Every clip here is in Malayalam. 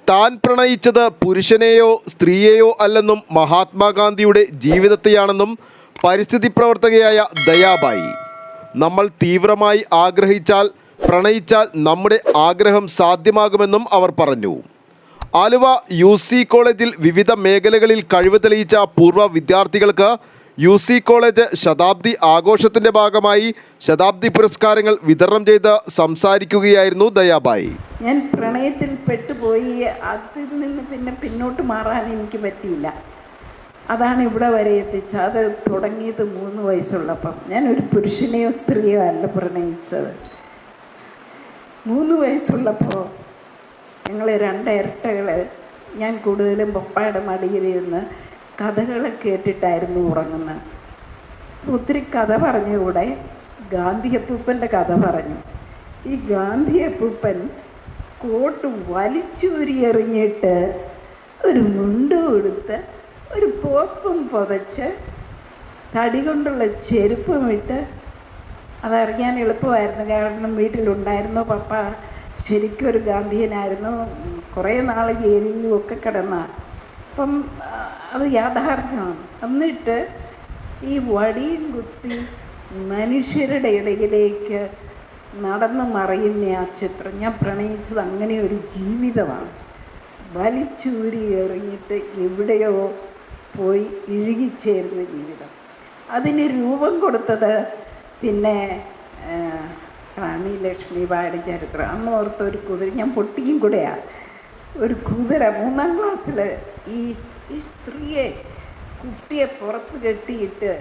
താൻ പ്രണയിച്ചത് പുരുഷനെയോ സ്ത്രീയെയോ അല്ലെന്നും മഹാത്മാഗാന്ധിയുടെ ജീവിതത്തെയാണെന്നും പരിസ്ഥിതി പ്രവർത്തകയായ ദയാബായി. നമ്മൾ തീവ്രമായി പ്രണയിച്ചാൽ നമ്മുടെ ആഗ്രഹം സാധ്യമാകുമെന്നും അവർ പറഞ്ഞു. ആലുവ UC കോളേജിൽ വിവിധ മേഖലകളിൽ കഴിവ് തെളിയിച്ച പൂർവ്വ വിദ്യാർത്ഥികൾക്ക് UC കോളേജ് ശതാബ്ദി ആഘോഷത്തിൻ്റെ ഭാഗമായി ശതാബ്ദി പുരസ്കാരങ്ങൾ വിതരണം ചെയ്ത് സംസാരിക്കുകയായിരുന്നു ദയാബായി. ഞാൻ പ്രണയത്തിൽ പെട്ടുപോയി. അതിൽ നിന്ന് പിന്നെ പിന്നോട്ട് മാറാൻ എനിക്ക് പറ്റിയില്ല. അതാണ് ഇവിടെ വരെ എത്തിച്ചത്. അത് തുടങ്ങിയത് 3 വയസ്സുള്ളപ്പം. ഞാനൊരു പുരുഷനെയോ സ്ത്രീയോ അല്ല പ്രണയിച്ചത്. 3 വയസ്സുള്ളപ്പോൾ ഞങ്ങൾ 2 ഇരട്ടകൾ, ഞാൻ കൂടുതലും പപ്പായുടെ മടിയിൽ നിന്ന് കഥകൾ കേട്ടിട്ടായിരുന്നു ഉറങ്ങുന്നത്. ഒത്തിരി കഥ പറഞ്ഞുകൂടെ ഗാന്ധിയപ്പൂപ്പൻ്റെ കഥ പറഞ്ഞു. ഈ ഗാന്ധിയപ്പൂപ്പൻ കോട്ട് വലിച്ചൂരി എറിഞ്ഞിട്ട് ഒരു മുണ്ട് കൊടുത്ത് ഒരു പോപ്പും പുതച്ച് തടി കൊണ്ടുള്ള ചെരുപ്പും ഇട്ട്, അതറിയാൻ എളുപ്പമായിരുന്നു. കാരണം വീട്ടിലുണ്ടായിരുന്നു. പപ്പ ശരിക്കും ഒരു ഗാന്ധിയനായിരുന്നു. കുറേ നാൾ ജയിലിലും ഒക്കെ കിടന്ന. അപ്പം അത് യാഥാർത്ഥ്യമാണ്. എന്നിട്ട് ഈ വടിയും കുത്തി മനുഷ്യരുടെ ഇടയിലേക്ക് നടന്നു മറയുന്ന ആ ചിത്രം, ഞാൻ പ്രണയിച്ചത് അങ്ങനെ ഒരു ജീവിതമാണ്. വലിച്ചൂരി എറിഞ്ഞിട്ട് എവിടെയോ പോയി ഇഴുകിച്ചേരുന്ന ജീവിതം. അതിന് രൂപം കൊടുത്തത് പിന്നെ റാണി ലക്ഷ്മിബായിയുടെ ചരിത്രം. അന്ന് ഓർത്ത ഒരു കുതിര, ഞാൻ പൊട്ടിയും കൂടെയാണ്. ഒരു കുതിര 3ാം ക്ലാസ്സിൽ ഈ സ്ത്രീയെ, കുട്ടിയെ പുറത്ത് കെട്ടിയിട്ട്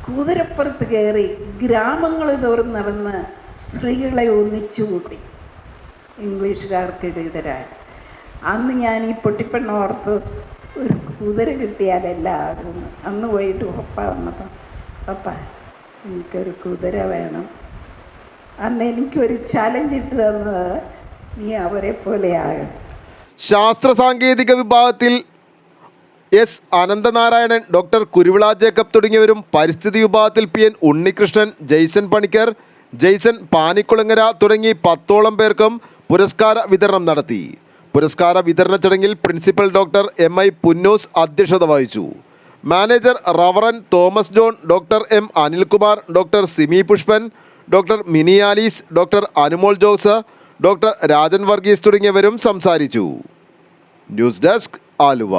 കുതിരപ്പുറത്ത് കയറി ഗ്രാമങ്ങൾ തോറും നടന്ന് സ്ത്രീകളെ ഒന്നിച്ചു കൂട്ടി ഇംഗ്ലീഷുകാർക്കെതിരായി. അന്ന് ഞാൻ ഈ പൊട്ടിപ്പെണ്ണ ഓർത്ത് ഒരു കുതിര കിട്ടിയാലെല്ലാവരും. അന്ന് പോയിട്ട് പപ്പ വന്നപ്പം, പപ്പ എനിക്കൊരു കുതിര വേണം. അന്ന് എനിക്കൊരു ചലഞ്ച് ഇട്ട് തന്നത്, നീ അവരെ പോലെയാകണം. ശാസ്ത്ര സാങ്കേതിക വിഭാഗത്തിൽ S Ananthanarayanan, doctor Kuruvilla Jacob തുടങ്ങിയവരും, പരിസ്ഥിതി വിഭാഗത്തിൽ PN Unnikrishnan, Jaison Panicker, Jaison Panikkulangara തുടങ്ങി 10ഓളം പേർക്കും പുരസ്കാര വിതരണം നടത്തി. പുരസ്കാര വിതരണ ചടങ്ങിൽ പ്രിൻസിപ്പൽ ഡോക്ടർ MI പുന്നൂസ് അധ്യക്ഷത വഹിച്ചു. Manager reverend Thomas John, doctor M Anilkumar, doctor Simi Pushpan, doctor mini Alice, doctor Anumol Jose, doctor Rajan Varghese തുടങ്ങിയവരും സംസാരിച്ചു. News desk, Aluva.